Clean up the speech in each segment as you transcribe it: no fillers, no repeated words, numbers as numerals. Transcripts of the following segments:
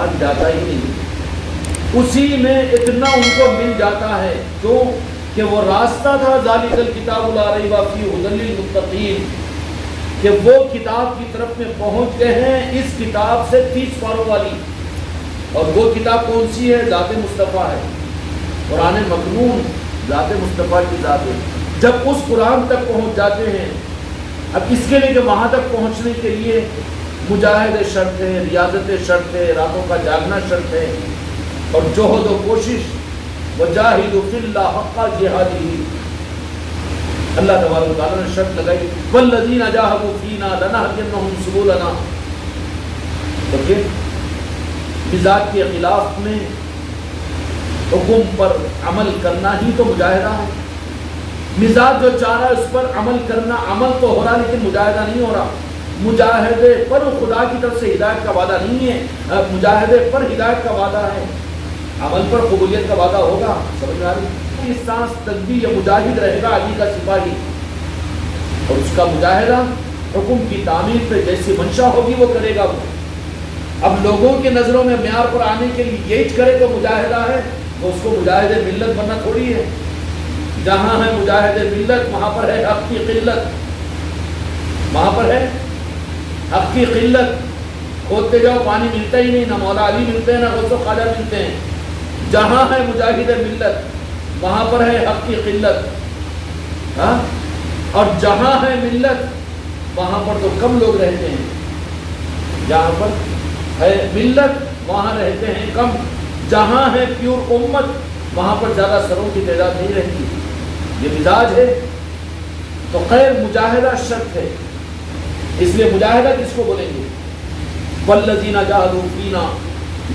ہٹ جاتا ہی نہیں، اسی میں اتنا ان کو مل جاتا ہے کیوں کہ وہ راستہ تھا ذالک الکتاب لا ریب فیہ ھدی للمتقین، کہ وہ کتاب کی طرف میں پہنچ گئے ہیں اس کتاب سے 30 پاروں والی، اور وہ کتاب کون سی ہے؟ ذات مصطفیٰ ہے، قرآن مکنون ذات مصطفیٰ کی ذات ہے۔ جب اس قرآن تک پہنچ جاتے ہیں، اب اس کے لیے کہ وہاں تک پہنچنے کے لیے مجاہدے شرط ہے، ریاضت شرط ہے، راتوں کا جاگنا شرط ہے، اور جہد و کوشش، وجاہدوا فی اللہ حق جہادہ، اللہ تبارک و تعالیٰ نے شرط لگائی والذین جاہدوا فینا لنہدینہم سبلنا۔ تو پھر مزاج کے خلاف میں حکم پر عمل کرنا ہی تو مجاہدہ ہے۔ مزاج جو چاہ رہا ہے اس پر عمل کرنا، عمل تو ہو رہا لیکن مجاہدہ نہیں ہو رہا۔ مجاہدے پر خدا کی طرف سے ہدایت کا وعدہ نہیں ہے، مجاہدے پر ہدایت کا وعدہ ہے، عمل پر قبولیت کا وعدہ ہوگا۔ سمجھ میں آ رہی؟ اس سانس تقدیر یہ مجاہد رہے گا علی کا سپاہی، اور اس کا مجاہدہ حکم کی تعمیر پہ جیسی منشا ہوگی وہ کرے گا۔ وہ اب لوگوں کی نظروں میں معیار پر آنے کے لیے یہی کرے تو مجاہدہ ہے، وہ اس کو مجاہد ملت بننا تھوڑی ہے۔ جہاں ہے مجاہد ملت وہاں پر ہے حق کی قلت، وہاں پر ہے حق کی قلت۔ کھودتے جاؤ پانی ملتا ہی نہیں، نہ مولا علی ملتے ہیں نہ غوث و خواجہ ملتے ہیں۔ جہاں ہے مجاہد ملت وہاں پر ہے حق کی قلت، ہاں، اور جہاں ہے ملت وہاں پر تو کم لوگ رہتے ہیں۔ جہاں پر ہے ملت وہاں رہتے ہیں کم، جہاں ہے پیور امت وہاں پر زیادہ سروں کی تعداد نہیں رہتی۔ یہ مزاج ہے تو خیر مجاہدہ شرط ہے، اس لیے مجاہدہ کس کو بولیں گے؟ والذین جاہدوا فینا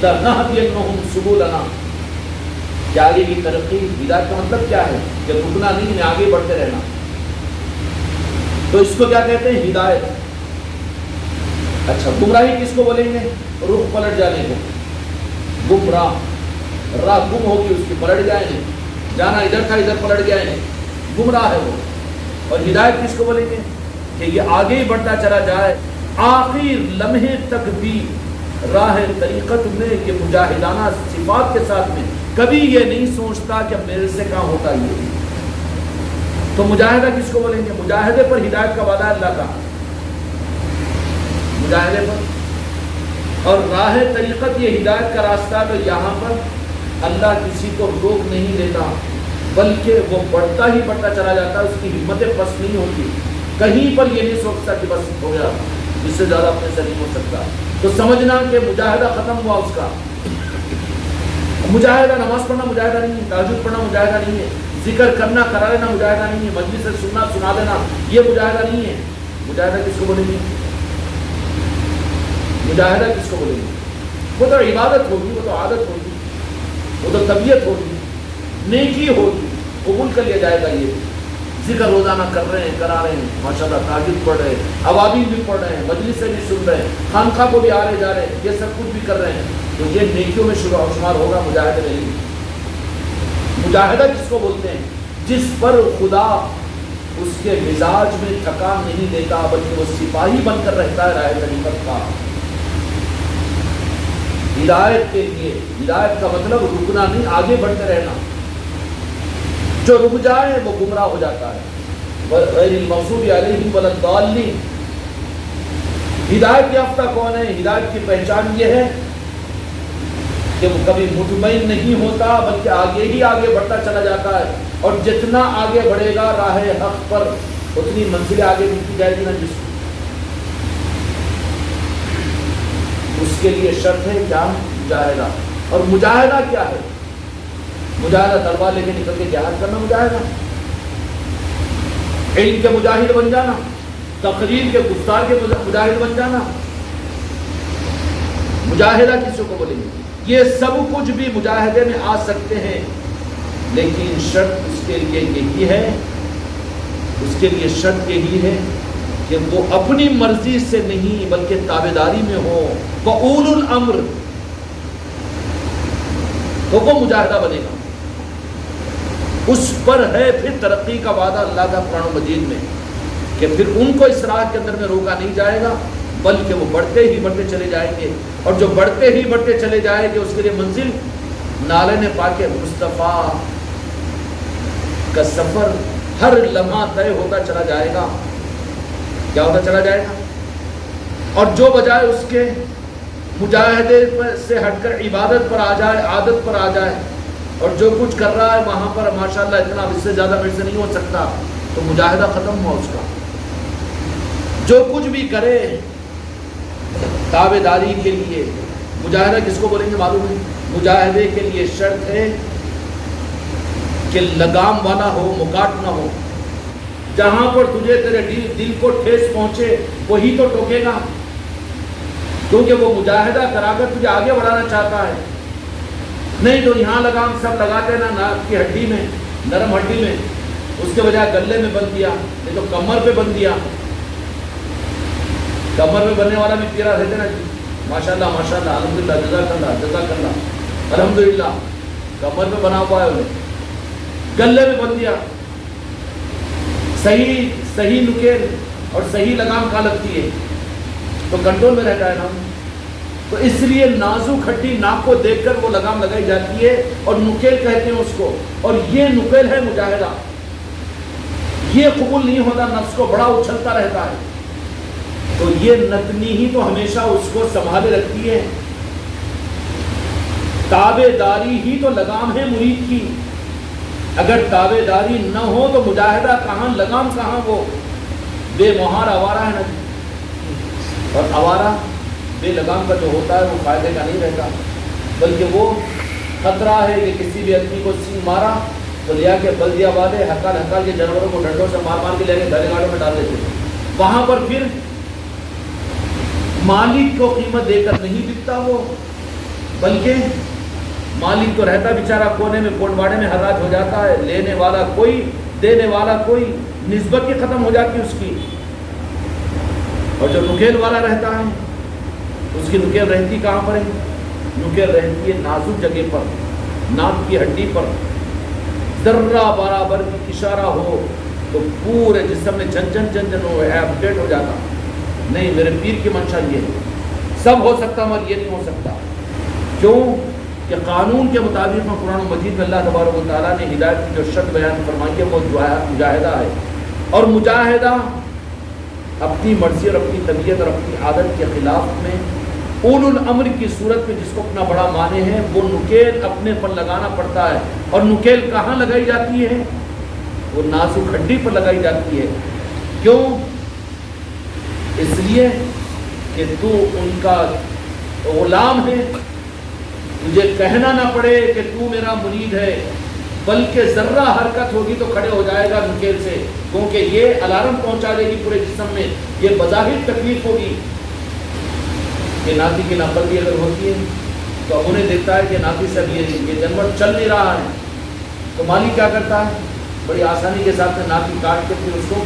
لنہدینہم سبلنا، کہ آگے کی ترقی، ہدایت کا مطلب کیا ہے؟ کہ رکنا نہیں ہے، آگے بڑھتے رہنا۔ تو اس کو کیا کہتے ہیں؟ ہدایت۔ اچھا گمراہی کس کو بولیں گے؟ رخ پلٹ جانے کو، گمراہ، راہ گم ہوگی اس کی، پلٹ جائے نہیں، جانا ادھر تھا ادھر پلٹ گیا نہیں، گمراہ ہے وہ۔ اور ہدایت کس کو بولیں گے؟ کہ یہ آگے ہی بڑھتا چلا جائے، آخر لمحے تک بھی راہ طریقت میں کہ مجاہدانہ صفات کے ساتھ میں کبھی یہ نہیں سوچتا کہ میرے سے کہاں ہوتا یہ۔ تو مجاہدہ کس کو بولیں گے؟ مجاہدے پر ہدایت کا وعدہ اللہ کا، مجاہدے پر، اور راہ طریقت یہ ہدایت کا راستہ، تو یہاں پر اللہ کسی کو روک نہیں دیتا بلکہ وہ بڑھتا ہی بڑھتا چلا جاتا ہے، اس کی ہمتیں پست نہیں ہوتی، کہیں پر یہ نہیں سوچتا کہ بس ہو گیا، اس سے زیادہ اپنے سے نہیں ہو سکتا۔ تو سمجھنا کہ مجاہدہ ختم ہوا اس کا۔ مجاہدہ نماز پڑھنا مجاہدہ نہیں ہے، تہجد پڑھنا مجاہدہ نہیں ہے، ذکر کرنا کرا لینا مجاہدہ نہیں ہے، مجلس سے سننا سنا دینا یہ مجاہدہ نہیں ہے۔ مجاہدہ کس کو بولیں گے؟ مجاہدہ کس کو بولیں گے؟ وہ تو عبادت ہوگی، وہ تو عادت ہوگی، وہ تو طبیعت ہوگی، نیکی ہوگی، قبول کر لیا جائے گا۔ یہ ذکر روزانہ کر رہے ہیں، کرا رہے ہیں، ماشاءاللہ تہجد پڑھ رہے ہیں، عوامین بھی پڑھ رہے ہیں، مجلس سے بھی سن رہے ہیں، خانقاہ کو بھی آ رہے جا رہے ہیں، یہ سب کچھ بھی کر رہے ہیں، تو یہ نیکیوں میں شمار ہوگا، مجاہدہ نہیں۔ مجاہدہ کس کو بولتے ہیں؟ جس پر خدا اس کے مزاج میں تھکان نہیں دیتا بلکہ وہ سپاہی بن کر رہتا ہے راہ طریقت کا، ہدایت کے لیے۔ ہدایت کا مطلب رکنا نہیں، آگے بڑھتے رہنا۔ جو رک جائے وہ گمراہ ہو جاتا ہے۔ غیر المغضوب علیہم ولا الضالین۔ ہدایت یافتہ کون ہے؟ ہدایت کی پہچان یہ ہے کہ وہ کبھی مطمئن نہیں ہوتا بلکہ آگے ہی آگے بڑھتا چلا جاتا ہے، اور جتنا آگے بڑھے گا راہ حق پر اتنی منزلیں آگے ملتی جائے گی نا جس کو۔ اس کے لیے شرط ہے کیا؟ مجاہدہ۔ اور مجاہدہ کیا ہے؟ مجاہدہ تلوار لے کے نکل کے جہاد کرنا مجاہدہ، علم کے مجاہد بن جانا، تقریر کے گفتار کے مجاہد بن جانا، مجاہدہ کسی کو بولیں گے؟ یہ سب کچھ بھی مجاہدے میں آ سکتے ہیں، لیکن شرط اس کے لیے یہی ہے، اس کے لیے شرط یہی ہے کہ وہ اپنی مرضی سے نہیں بلکہ تابعداری میں ہو، وَأُولُو الْأَمْرِ، تو وہ مجاہدہ بنے گا۔ اس پر ہے پھر ترقی کا وعدہ اللہ کا قرآن مجید میں، کہ پھر ان کو اس راہ کے اندر میں روکا نہیں جائے گا بلکہ وہ بڑھتے ہی بڑھتے چلے جائیں گے، اور جو بڑھتے ہی بڑھتے چلے جائیں گے اس کے لیے منزل نالے نے پاک مصطفیٰ کا سفر ہر لمحہ طے ہوتا چلا جائے گا۔ کیا ہوتا چلا جائے گا؟ اور جو بجائے اس کے مجاہدے سے ہٹ کر عبادت پر آ جائے، عادت پر آ جائے، اور جو کچھ کر رہا ہے وہاں پر ماشاءاللہ اتنا اس سے زیادہ میرے سے نہیں ہو سکتا، تو مجاہدہ ختم ہوا اس کا۔ جو کچھ بھی کرے تابع داری کے لیے، مجاہدہ کس کو بولیں گے معلوم ہے؟ مجاہدے کے لیے شرط ہے کہ لگام والا ہو، مکاٹ نہ ہو۔ جہاں پر تجھے تیرے دل کو ٹھیس پہنچے وہی تو ٹوکے گا، کیونکہ وہ مجاہدہ کرا کر تجھے آگے بڑھانا چاہتا ہے۔ نہیں تو یہاں لگام سب لگاتے ہیں نا، ناک کی ہڈی میں، نرم ہڈی میں، اس کے بجائے گلے میں بند دیا، نہیں تو کمر پہ بند دیا۔ کمر پہ بننے والا بھی تیرا رہتے نا جی، ماشاءاللہ ماشاءاللہ، الحمدللہ، جزاک اللہ جزاک اللہ، الحمدللہ، کمر پہ بنا ہوا ہے انہیں، گلے میں بند دیا۔ صحیح نکیل اور صحیح لگام کہاں لگتی ہے تو کنٹرول میں رہتا ہے نا۔ تو اس لیے نازک ہڈی ناک کو دیکھ کر وہ لگام لگائی جاتی ہے، اور نکیل کہتے ہیں اس کو، اور یہ نکیل ہے مجاہدہ۔ یہ قبول نہیں ہوتا، نفس کو بڑا اچھلتا رہتا ہے، تو یہ نتنی ہی تو ہمیشہ اس کو سنبھالے رکھتی ہے۔ تابع داری ہی تو لگام ہے مرید کی، اگر تابع داری نہ ہو تو مجاہدہ کہاں، لگام کہاں؟ وہ بے مہار آوارہ ہے نا جی، اور آوارہ بے لگام کا جو ہوتا ہے وہ فائدے کا نہیں رہتا، بلکہ وہ خطرہ ہے کہ کسی بھی آدمی کو سینگ مارا تو لیا کے بلدیا والے ہکال کے جانوروں کو ڈنڈوں سے مار کے لے کے گھر گاڑوں میں ڈال دیتے ہیں۔ وہاں پر پھر مالک کو قیمت دے کر نہیں بکتا وہ، بلکہ مالک تو رہتا بیچارہ کونے میں، کوٹ باڑے میں حراج ہو جاتا ہے، لینے والا کوئی، دینے والا کوئی، نسبت ہی ختم ہو جاتی ہے اس کی۔ اور جو نکیل والا رہتا ہے اس کی نکیل رہتی کہاں پر ہے؟ نکیل رہتی ہے نازک جگہ پر، ناک کی ہڈی پر، ذرہ برابر کی اشارہ ہو تو پورے جسم میں جھن ہو، اپڈیٹ ہو جاتا۔ نہیں، میرے پیر کی منشا یہ ہے، سب ہو سکتا مگر یہ نہیں ہو سکتا۔ کیوں کہ قانون کے مطابق میں قرآن مجید میں اللہ تبارک و تعالیٰ نے ہدایت کی جو شرط بیان فرمائی ہے وہ مجاہدہ ہے، اور مجاہدہ اپنی مرضی اور اپنی طبیعت اور اپنی عادت کے خلاف میں اول الامر کی صورت میں جس کو اپنا بڑا مانے ہیں وہ نکیل اپنے پر لگانا پڑتا ہے۔ اور نکیل کہاں لگائی جاتی ہے؟ وہ نازک ہڈی پر لگائی جاتی ہے۔ کیوں؟ اس لیے کہ تو ان کا غلام ہے، تجھے کہنا نہ پڑے کہ تو میرا مرید ہے، بلکہ ذرہ حرکت ہوگی تو کھڑے ہو جائے گا نکیل سے، کیونکہ یہ الارم پہنچا دے گی پورے جسم میں، یہ بظاہر تکلیف ہوگی۔ کہ ناتی کی ناپردی اگر ہوتی ہے تو اب انہیں دیکھتا ہے کہ ناتی سے یہ جانور چل نہیں رہا ہے، تو مالک کیا کرتا ہے؟ بڑی آسانی کے ساتھ میں ناتی کاٹ کے پھر اس کو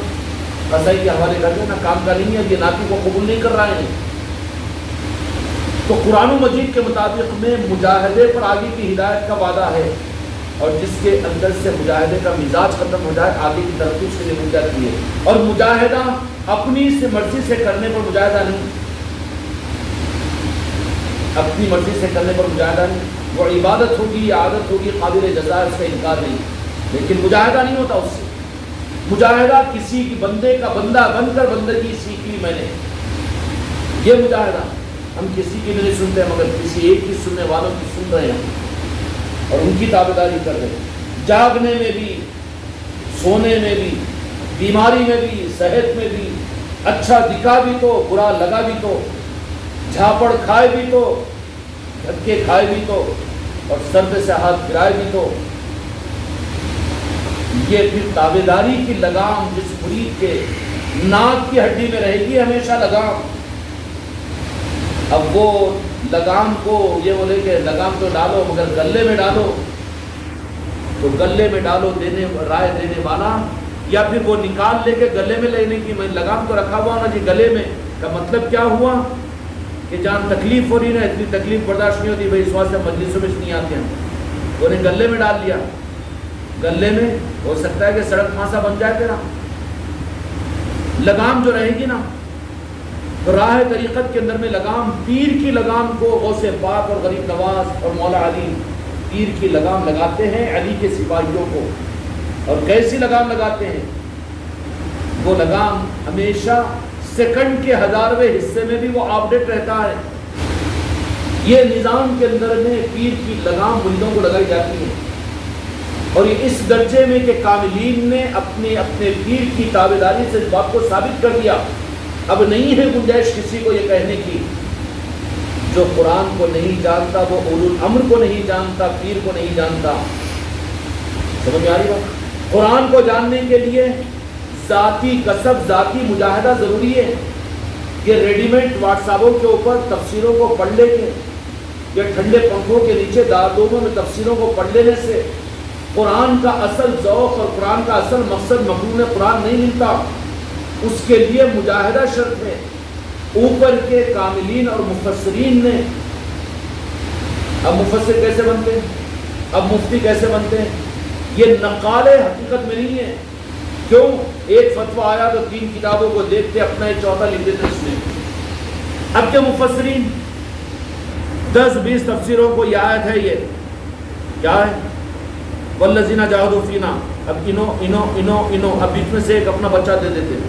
قصائی کے حوالے کر کے، نہ کام کا نہیں ہے، یہ ناتی کو قبول نہیں کر رہا ہے۔ تو قرآن مجید کے مطابق میں مجاہدے پر آگے کی ہدایت کا وعدہ ہے، اور جس کے اندر سے مجاہدے کا مزاج ختم ہو جائے آگے کی ترقی اس کے لیے مل جاتی ہے۔ اور مجاہدہ اپنی سے مرضی سے کرنے پر مجاہدہ نہیں، اپنی مرضی سے کرنے پر مجاہدہ نہیں، وہ عبادت ہوگی یا عادت ہوگی قابل جزا، اس کا انکار نہیں، لیکن مجاہدہ نہیں ہوتا اس سے۔ مجاہدہ کسی کی بندے کا بندہ بن کر بندگی سیکھ لی میں نے، یہ مجاہدہ۔ ہم کسی کی بھی نہیں سنتے مگر کسی ایک کی سننے والوں کی سن رہے ہیں اور ان کی تابعداری کر رہے ہیں، جاگنے میں بھی، سونے میں بھی، بیماری میں بھی، صحت میں بھی، اچھا دکھا بھی تو، برا لگا بھی تو، جھاپڑ کھائے بھی تو، دھکے کھائے بھی تو، اور سر پہ سے ہاتھ گرائے بھی تو، یہ پھر تابعداری کی لگام جس مرید کے ناک کی ہڈی میں رہے گی ہمیشہ لگام۔ اب وہ لگام کو یہ بولے کہ لگام تو ڈالو مگر گلے میں ڈالو، تو گلے میں ڈالو دینے رائے دینے والا، یا پھر وہ نکال لے کے گلے میں لینے کی، میں لگام تو رکھا ہوا نا جی گلے میں، کا مطلب کیا ہوا کہ جان تکلیف ہو رہی نا، اتنی تکلیف برداشت نہیں ہوتی بھائی، اس واسطے مجلسوں میں نہیں آتے ہیں، تو انہیں گلے میں ڈال لیا۔ گلے میں ہو سکتا ہے کہ سڑک پھانسا بن جائے تیرا۔ لگام جو رہے گی نا تو راہ طریقت کے اندر میں لگام، پیر کی لگام کو غوث پاک اور غریب نواز اور مولا علی پیر کی لگام لگاتے ہیں علی کے سپاہیوں کو. اور کیسی لگام لگاتے ہیں؟ وہ لگام ہمیشہ سیکنڈ کے 1000ویں حصے میں بھی وہ اپڈیٹ رہتا ہے. یہ نظام کے اندر میں پیر کی لگام مریدوں کو لگائی جاتی ہے. اور یہ اس درجے میں کہ کاملین نے اپنے پیر کی تابعداری سے اس بات کو ثابت کر دیا. اب نہیں ہے گنجائش کسی کو یہ کہنے کی جو قرآن کو نہیں جانتا وہ اولو الامر کو نہیں جانتا، پیر کو نہیں جانتا. سمجھ میں آ رہی بات؟ قرآن کو جاننے کے لیے ذاتی کسب، ذاتی مجاہدہ ضروری ہے. یہ ریڈی میڈ واٹس ایپوں کے اوپر تفسیروں کو پڑھ لے کے یا ٹھنڈے پنکھوں کے نیچے دارالعلوموں میں تفسیروں کو پڑھ لینے سے قرآن کا اصل ذوق اور قرآن کا اصل مقصد مفہوم قرآن نہیں ملتا. اس کے لیے مجاہدہ شرط ہے. اوپر کے کاملین اور مفسرین نے، اب مفسر کیسے بنتے ہیں، اب مفتی کیسے بنتے ہیں؟ یہ نقال حقیقت میں نہیں ہے. کیوں؟ ایک فتویٰ آیا تو 3 کتابوں کو دیکھتے اپنا ایک چوتھا لکھ دیتے اس میں. اب کے مفسرین 10-20 تفسیروں کو یہ آیت ہے، یہ کیا ہے؟ والذین جاہدوا فینا. اب انو اب بیچ میں سے ایک اپنا بچہ دے دیتے.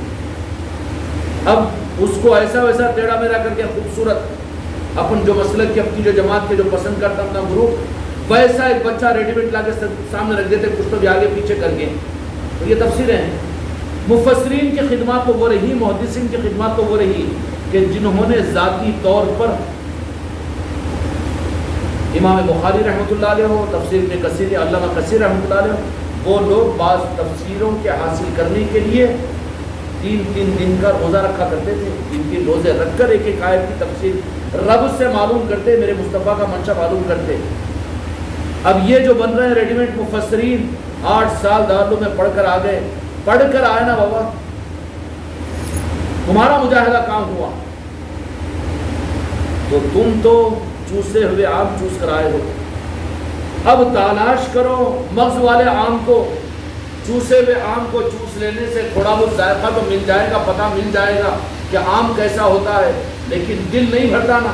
اب اس کو ایسا ویسا ٹیڑھا میرا کر کے خوبصورت اپن جو مسلک کی اپنی جو جماعت کے جو پسند کرتا اپنا گروپ ویسا ایک بچہ ریڈی میڈ لا کے سامنے رکھ دیتے، کچھ تو بھی آگے پیچھے کر کے. تو یہ تفسیریں ہیں. مفسرین کی خدمات تو وہ رہی، محدثین کی خدمات تو وہ رہی کہ جنہوں نے ذاتی طور پر امام بخاری رحمۃ اللہ علیہ ہو، تفسیر ابن کثیر، علامہ کثیر رحمۃ اللہ علیہ ہو، وہ لوگ بعض تفسیروں کے حاصل کرنے کے لیے 3 دن کا روزہ رکھا کرتے تھے. 3 روزے رکھ کر ایک آیت کی تفسیر رب سے معلوم کرتے، میرے مصطفیٰ کا منشا معلوم کرتے. اب یہ جو بن رہے ہیں ریڈی میڈ مفسرین 8 سال دارالعلوم میں پڑھ کر آ گئے، پڑھ کر آئے نا بابا، تمہارا مجاہدہ کہاں ہوا؟ تو تم تو چوسے ہوئے آم چوس کر آئے ہو. اب تلاش کرو مغز والے آم کو. چوسے ہوئے آم کو چوس لینے سے تھوڑا بہت ذائقہ تو مل جائے گا، پتہ مل جائے گا کہ آم کیسا ہوتا ہے، لیکن دل نہیں بھرتا نا.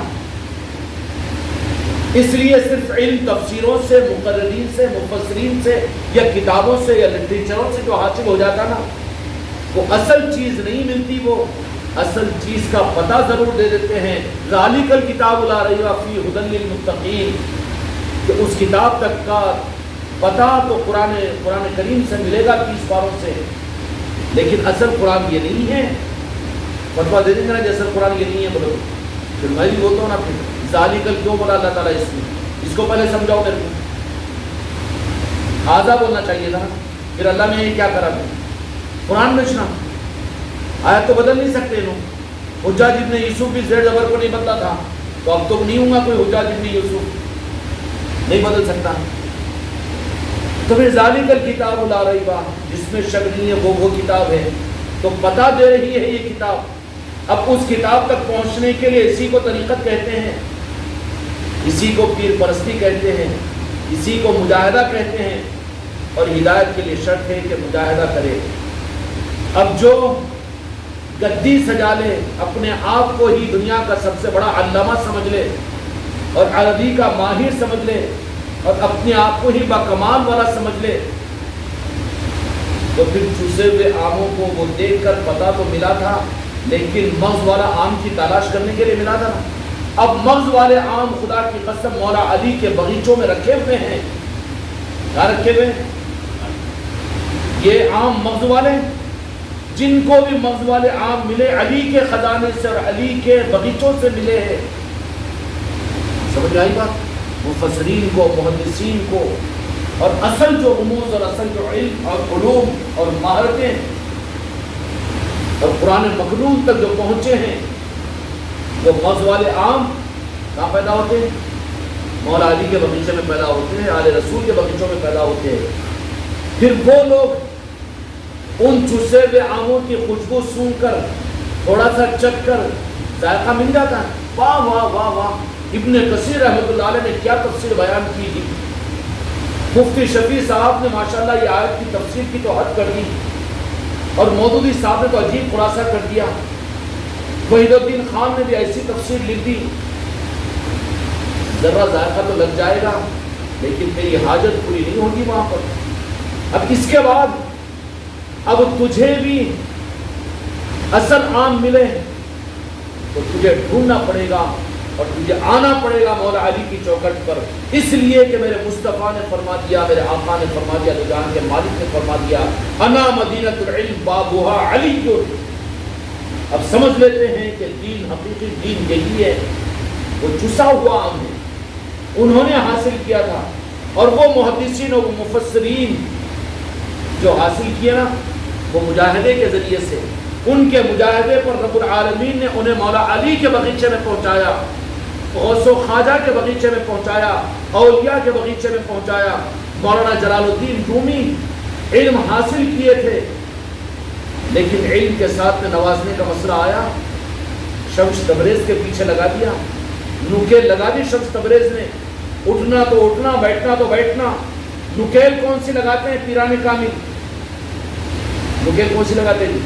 اس لیے صرف علم تفسیروں سے، مقررین سے، مفسرین سے یا کتابوں سے یا لٹریچروں سے جو حاصل ہو جاتا نا، وہ اصل چیز نہیں ملتی. وہ اصل چیز کا پتہ ضرور دے دیتے ہیں. ذالک الکتاب لا ریب فیہ ھدی للمتقین، کہ اس کتاب تک کا پتہ تو قرآن کریم سے ملے گا 30 پاروں سے، لیکن اصل قرآن یہ نہیں ہے. فتویٰ دے دیں گے نا کہ اصل قرآن یہ نہیں ہے، بولو پھر میں بھی بولتا ہوں نا، پھر ذالک کیوں بولا اللہ تعالیٰ اس میں؟ اس کو پہلے سمجھاؤ میرے کو. آزا بولنا چاہیے تھا، پھر اللہ نے یہ کیا کرا تھا؟ قرآن میں سنا آیت تو بدل نہیں سکتے لوگ. حجاج ابن یوسف بھی زیر زبر کو نہیں بدلا تھا، تو اب تو نہیں ہوں گا کوئی حجاج ابن یوسف، نہیں بدل سکتا. تو پھر ذالک الکتاب لا ریب، جس میں شک نہیں ہے وہ کتاب ہے. تو پتہ دے رہی ہے یہ کتاب. اب اس کتاب تک پہنچنے کے لیے اسی کو طریقت کہتے ہیں، اسی کو پیر پرستی کہتے ہیں، اسی کو مجاہدہ کہتے ہیں. اور ہدایت کے لیے شرط ہے کہ مجاہدہ کرے. اب جو گدی سجا لے، اپنے آپ کو ہی دنیا کا سب سے بڑا علامہ سمجھ لے اور عربی کا ماہر سمجھ لے اور اپنے آپ کو ہی باکمال والا سمجھ لے، تو پھر چوسے ہوئے آموں کو وہ دیکھ کر پتہ تو ملا تھا، لیکن مغز والا آم کی تلاش کرنے کے لیے ملا تھا. اب مغز والے آم خدا کی قسم مولا علی کے باغیچوں میں رکھے ہوئے ہیں. کہاں رکھے ہوئے؟ یہ آم مغز والے، جن کو بھی مغز والے آم ملے علی کے خزانے سے اور علی کے باغیچوں سے ملے ہیں. سمجھ آئی بات؟ مفسرین کو، محدثین کو، اور اصل جو رموز اور اصل جو علم اور علوم اور مہارتیں اور قرآن مکنون تک جو پہنچے ہیں، وہ مغز والے آم کہاں پیدا ہوتے ہیں؟ مولا علی کے باغیچے میں پیدا ہوتے ہیں، آل رسول کے باغیچوں میں پیدا ہوتے ہیں. پھر وہ لوگ ان چوسے ہوئے آموں کی خوشبو سونگھ کر، تھوڑا سا چکھ کر ذائقہ مل جاتا ہے. واہ واہ واہ واہ! ابن کثیر رحمۃ اللہ علیہ نے کیا تفسیر بیان کی تھی. مفتی شفیع صاحب نے ماشاءاللہ یہ آیت کی تفسیر کی تو حد کر دی، اور مودودی صاحب نے تو عجیب خلاصہ کر دیا. وحید الدین خان نے بھی ایسی تفسیر لکھ دی، ذرا ذائقہ تو لگ جائے گا لیکن تیری حاجت پوری نہیں ہوگی وہاں پر۔ اب اس کے بعد اب تجھے بھی اصل آم ملے تو تجھے ڈھونڈنا پڑے گا اور تجھے آنا پڑے گا مولا علی کی چوکھٹ پر، اس لیے کہ میرے مصطفیٰ نے فرما دیا، میرے آقا نے فرما دیا، جہان کے مالک نے فرما دیا، انا مدینۃ العلم بابها علی۔ اب سمجھ لیتے ہیں کہ دین حقیقی دین یہی ہے، وہ چسا ہوا آم ہے، انہوں نے حاصل کیا تھا، اور وہ محدثین اور مفسرین جو حاصل کیا نا وہ مجاہدے کے ذریعے سے، ان کے مجاہدے پر رب العالمین نے انہیں مولا علی کے بغیچے میں پہنچایا، غوث و خواجہ کے بغیچے میں پہنچایا، اولیاء کے بغیچے میں پہنچایا۔ مولانا جلال الدین رومی علم حاصل کیے تھے لیکن علم کے ساتھ میں نوازنے کا مسئلہ آیا، شمس تبریز کے پیچھے لگا دیا، نکیل لگا دی شمس تبریز نے، اٹھنا تو اٹھنا، بیٹھنا تو بیٹھنا۔ نکیل کون سی لگاتے ہیں؟ پیران کامل۔ نکیل کون سی لگاتے ہیں؟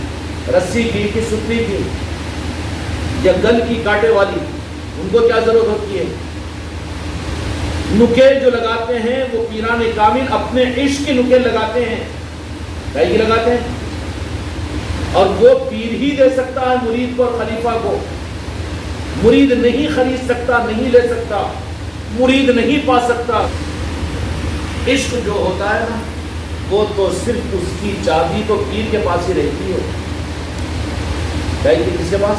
رسی کی کہ ستنی کی یا گل کی کانٹے والی، ان کو کیا ضرورت ہوتی ہے؟ نکیل جو لگاتے ہیں وہ پیران کامل اپنے عشق کی نکیل لگاتے ہیں، کی لگاتے ہیں، اور وہ پیر ہی دے سکتا ہے مرید کو اور خلیفہ کو، مرید نہیں خرید سکتا، نہیں لے سکتا، مرید نہیں پا سکتا۔ عشق جو ہوتا ہے نا وہ تو صرف اس کی چابی تو پیر کے پاس ہی رہتی ہے، کس کے پاس؟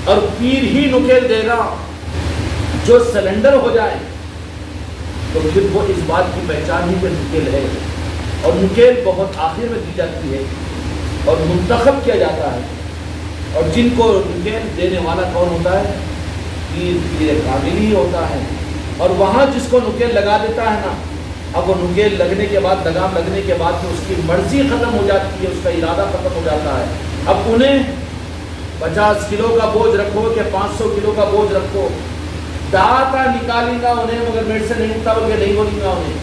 اور پیر ہی نکیل دے گا۔ جو سلنڈر ہو جائے تو پھر وہ اس بات کی پہچان ہی کہ نکیل ہے، اور نکیل بہت آخر میں دی جاتی ہے اور منتخب کیا جاتا ہے، اور جن کو نکیل دینے والا کون ہوتا ہے؟ پیر کامل ہی ہوتا ہے۔ اور وہاں جس کو نکیل لگا دیتا ہے نا، اب وہ نکیل لگنے کے بعد، لگام لگنے کے بعد تو اس کی مرضی ختم ہو جاتی ہے، اس کا ارادہ ختم ہو جاتا ہے۔ اب انہیں 50 کلو کا بوجھ رکھو کہ 500 کلو کا بوجھ رکھو، داتا نکالیں گا انہیں، مگر میرے سے نہیں اٹھتا بلکہ نہیں بولیں گا انہیں۔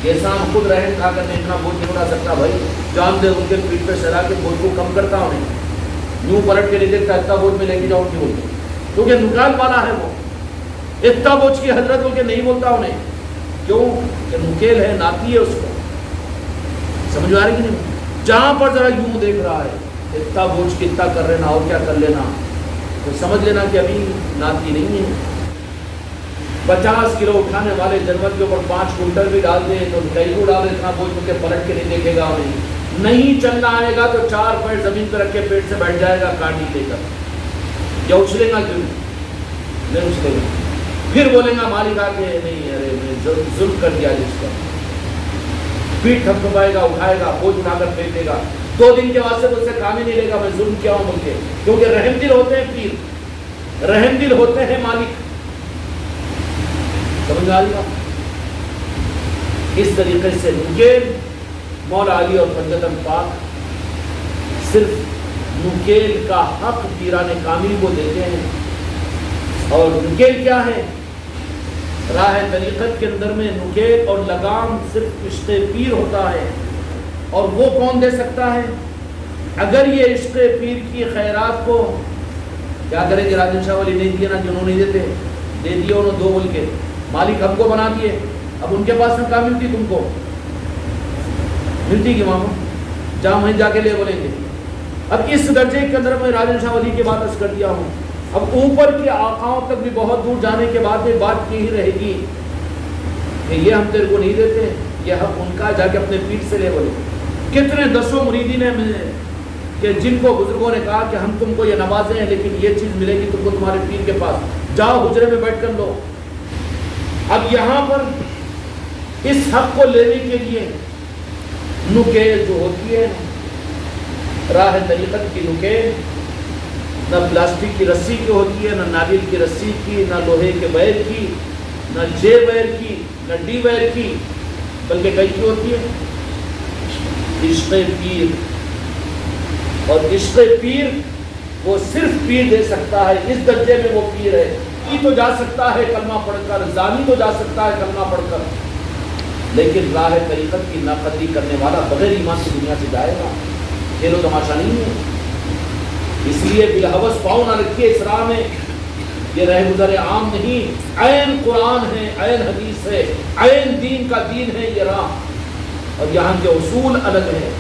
جیسا ہم خود رحم کھا کر اتنا بوجھ نہیں اٹھا سکتا بھائی، جان دے ان کے پیٹ پہ سلا کے بوجھ کو کم کرتا انہیں، یوں پلٹ کے نہیں دیکھتا اتنا بوجھ میں لے کے جاؤں کیوں، کیونکہ نکال والا ہے وہ، اتنا بوجھ کی حضرت بول کے نہیں بولتا انہیں، کیوں کہ نکیل ہے، ناتی ہے اس کو۔ سمجھ آ رہی کہ نہیں؟ جہاں پر ذرا یوں دیکھ رہا ہے اتنا بوجھ کے اتنا کر لینا اور کیا کر لینا، تو سمجھ لینا کہ ابھی ناتی نہیں ہے۔ 50 کلو اٹھانے والے جنمت کے اوپر 5 کنٹل بھی ڈال دیں تو ڈائیو ڈال اتنا بوجھ کے پلٹ کے نہیں دیکھے گا انہیں، نہیں چلنا آئے گا تو 4 پیر زمین پہ رکھ کے پیٹ سے بیٹھ جائے گا کانٹی لے کر، یا اچھلے گا کیوں نہیں اچھلے گا، پھر بولیں گا مالک آ کے نہیں ارے میں ظلم کر دیا جس کا، پیٹ تھپتھپائے گا، اٹھائے گا، بوجھ اٹھا کر پھینک دے گا، 2 دن کے واسطے تو اس سے کام ہی نہیں لے گا میں ظلم کیا ہوں بول کے، کیونکہ رحم دل ہوتے ہیں پیر، رحم دل ہوتے ہیں مالک۔ سمجھ آ رہی ہے؟ اس طریقے سے نکیل مولا علی اور پنجتن پاک صرف نکیل کا حق پیران کامل کو دیتے ہیں، اور نکیل کیا ہے؟ راہ طریقت کے اندر میں نکیل اور لگام صرف عشق پیر ہوتا ہے، اور وہ کون دے سکتا ہے؟ اگر یہ عشق پیر کی خیرات کو کیا کریں گے؟ راجن شاہ ولی نہیں دیے نا، جنہوں نہیں دیتے، دے دیے انہوں 2 بول کے، مالک ہم کو بنا دیے، اب ان کے پاس میں کہاں ملتی تم کو؟ ملتی کہ مامو جہاں وہیں جا کے لے بولیں گے۔ اب اس درجے کے اندر میں راجن شاہ ولی کی بات عرض کر دیا ہوں، اب اوپر کے آقاؤں تک بھی بہت دور جانے کے بعد میں بات کی ہی رہے گی کہ یہ ہم تیرے کو نہیں دیتے، یہ حق ان کا، جا کے اپنے پیٹ سے لے بولے۔ کتنے 10 مریدین ہیں کہ جن کو بزرگوں نے کہا کہ ہم تم کو یہ نوازیں ہیں لیکن یہ چیز ملے گی تم کو تمہارے پیر کے پاس، جاؤ حجرے میں بیٹھ کر لو۔ اب یہاں پر اس حق کو لینے کے لیے نکیل جو ہوتی ہے، راہ طریقت کی نکیل نہ پلاسٹک کی رسی کی ہوتی ہے، نہ ناریل کی رسی کی، نہ لوہے کے بیل کی، نہ جے ویر کی، نہ ڈی ویر کی، بلکہ کئی کی ہوتی ہے؟ عشق پیر۔ اور عشق پیر وہ صرف پیر دے سکتا ہے، اس درجے میں وہ پیر ہے۔ یہ تو جا سکتا ہے کلمہ پڑھ کر، زانی تو جا سکتا ہے کلمہ پڑھ کر، لیکن راہ طریقت کی ناقدری کرنے والا بغیر ایمان کی دنیا سے جائے گا۔ کھیل و تماشا نہیں ہے، اس لیے بالحوث پاؤں نہ رکھیے اس راہ میں، یہ رہ گزر عام نہیں، عین قرآن ہے، عین حدیث ہے، عین دین کا دین ہے یہ راہ، اور یہاں کے اصول الگ ہیں،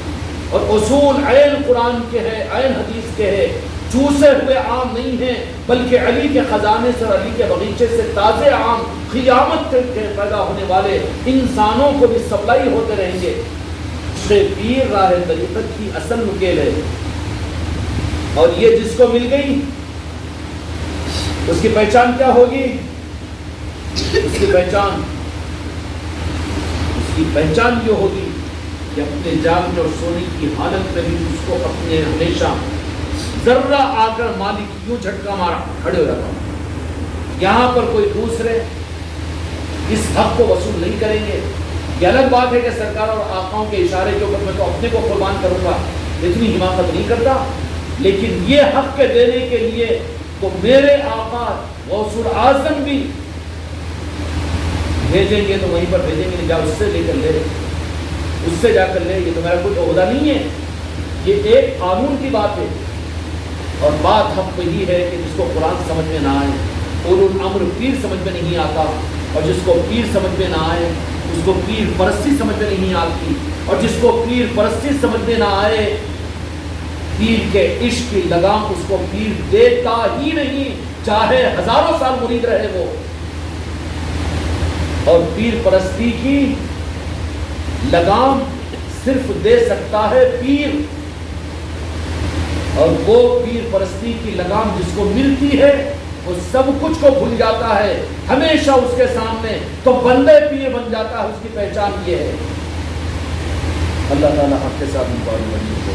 اور اصول عین قرآن کے ہیں، عین حدیث کے ہیں، چوسے ہوئے آم نہیں ہیں، بلکہ علی کے خزانے سے اور علی کے باغیچے سے تازے آم قیامت کے پیدا ہونے والے انسانوں کو بھی سپلائی ہوتے رہیں گے۔ پیر راہ طریقت کی اصل نکیل ہے، اور یہ جس کو مل گئی اس کی پہچان کیا ہوگی؟ اس کی پہچان یہ ہوگی کہ اپنے جاگنے اور سونے کی حالت میں بھی اس کو اپنے ہمیشہ ذرہ آ کر مالک یوں جھٹکا مارا کھڑے ہو جاتا ہوں۔ یہاں پر کوئی دوسرے اس حق کو وصول نہیں کریں گے۔ یہ الگ بات ہے کہ سرکار اور آقاؤں کے اشارے کے اوپر میں تو اپنے کو قربان کروں گا، اتنی حماقت نہیں کرتا، لیکن یہ حق کے دینے کے لیے تو میرے آقا غوث الاعظم بھی بھیجیں گے، تو وہیں پر بھیجیں گے، جا اس سے لے کر لے، اس سے جا کر لے، یہ تو میرا کوئی عہدہ نہیں ہے، یہ ایک قانون کی بات ہے۔ اور بات حق وہی ہے کہ جس کو قرآن سمجھ میں نہ آئے، اولو الامر پیر سمجھ میں نہیں آتا، اور جس کو پیر سمجھ میں نہ آئے اس کو پیر پرستی سمجھ میں نہیں آتی، اور جس کو پیر پرستی سمجھ میں نہ آئے پیر کے عشق کی لگام اس کو پیر دیتا ہی نہیں، چاہے ہزاروں سال مرید رہے وہ۔ اور پیر پرستی کی لگام صرف دے سکتا ہے پیر، اور وہ پیر پرستی کی لگام جس کو ملتی ہے وہ سب کچھ کو بھول جاتا ہے، ہمیشہ اس کے سامنے تو بندے پیر بن جاتا ہے، اس کی پہچان یہ ہے۔ اللہ تعالیٰ آپ کے ساتھ مبارک بنے۔